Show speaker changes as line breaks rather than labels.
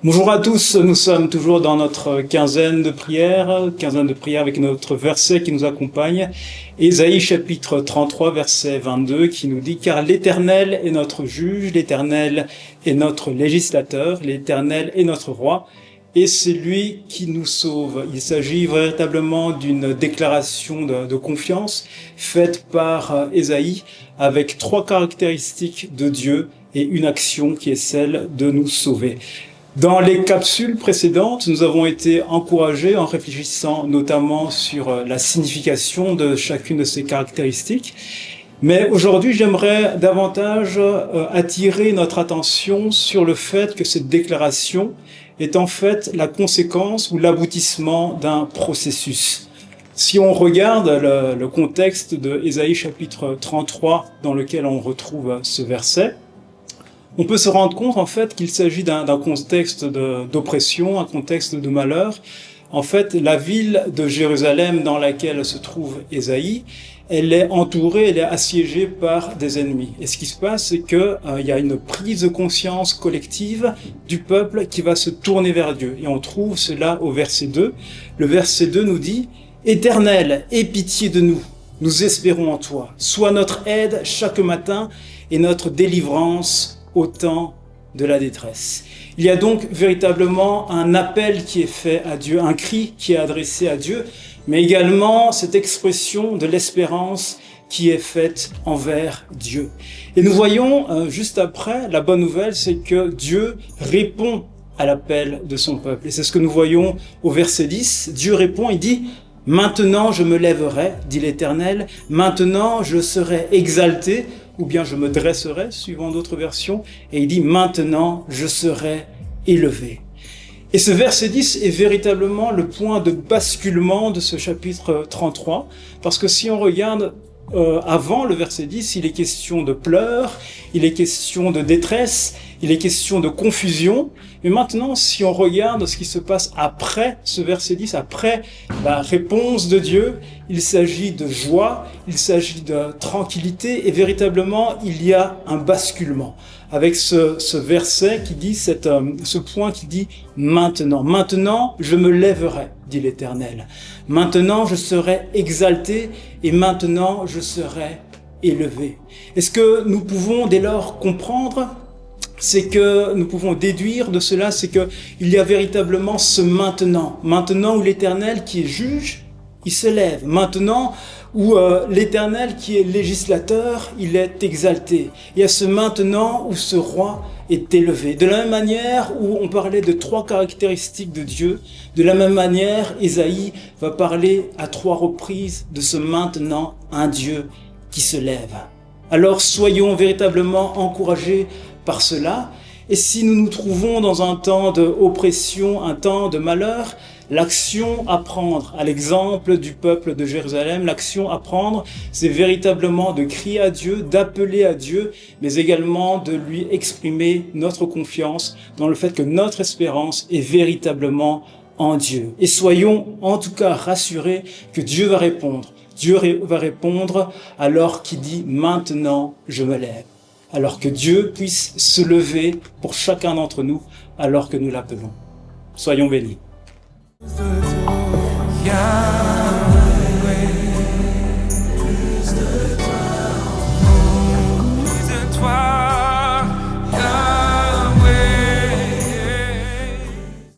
Bonjour à tous, nous sommes toujours dans notre quinzaine de prières avec notre verset qui nous accompagne, Ésaïe chapitre 33, verset 22, qui nous dit « Car l'Éternel est notre juge, l'Éternel est notre législateur, l'Éternel est notre roi, et c'est lui qui nous sauve. » Il s'agit véritablement d'une déclaration de confiance faite par Ésaïe avec trois caractéristiques de Dieu et une action qui est celle de nous sauver. Dans les capsules précédentes, nous avons été encouragés en réfléchissant notamment sur la signification de chacune de ces caractéristiques. Mais aujourd'hui, j'aimerais davantage attirer notre attention sur le fait que cette déclaration est en fait la conséquence ou l'aboutissement d'un processus. Si on regarde le contexte de Ésaïe chapitre 33 dans lequel on retrouve ce verset, on peut se rendre compte en fait qu'il s'agit d'un contexte d'oppression, un contexte de malheur. En fait, la ville de Jérusalem dans laquelle se trouve Ésaïe, elle est entourée, elle est assiégée par des ennemis. Et ce qui se passe, c'est que il y a une prise de conscience collective du peuple qui va se tourner vers Dieu. Et on trouve cela au verset 2. Le verset 2 nous dit « Éternel, aie pitié de nous, nous espérons en toi. Sois notre aide chaque matin et notre délivrance au temps de la détresse. » Il y a donc véritablement un appel qui est fait à Dieu, un cri qui est adressé à Dieu, mais également cette expression de l'espérance qui est faite envers Dieu. Et nous voyons juste après, la bonne nouvelle, c'est que Dieu répond à l'appel de son peuple. Et c'est ce que nous voyons au verset 10. Dieu répond, il dit « Maintenant je me lèverai, dit l'Éternel, maintenant je serai exalté, ou bien je me dresserai, suivant d'autres versions, et il dit « Maintenant, je serai élevé ». Et ce verset 10 est véritablement le point de basculement de ce chapitre 33, parce que si on regarde avant le verset 10, il est question de pleurs, il est question de détresse, il est question de confusion. Mais maintenant, si on regarde ce qui se passe après ce verset 10, après la réponse de Dieu, il s'agit de joie, il s'agit de tranquillité, et véritablement, il y a un basculement. Avec ce verset qui dit, ce point qui dit « Maintenant, maintenant je me lèverai, dit l'Éternel. Maintenant je serai exalté et maintenant je serai élevé. » Et ce que nous pouvons dès lors comprendre, c'est que nous pouvons déduire de cela, c'est que il y a véritablement ce maintenant. Maintenant où l'Éternel qui est juge, il se lève. Maintenant où l'Éternel qui est législateur, il est exalté. Il y a ce maintenant où ce roi est élevé. De la même manière où on parlait de trois caractéristiques de Dieu, de la même manière, Ésaïe va parler à trois reprises de ce maintenant, un Dieu qui se lève. Alors soyons véritablement encouragés par cela. Et si nous nous trouvons dans un temps d'oppression, un temps de malheur, l'action à prendre, à l'exemple du peuple de Jérusalem, l'action à prendre, c'est véritablement de crier à Dieu, d'appeler à Dieu, mais également de lui exprimer notre confiance dans le fait que notre espérance est véritablement en Dieu. Et soyons en tout cas rassurés que Dieu va répondre. Dieu va répondre alors qu'il dit « Maintenant, je me lève ». Alors que Dieu puisse se lever pour chacun d'entre nous alors que nous l'appelons. Soyons bénis.
Yeah.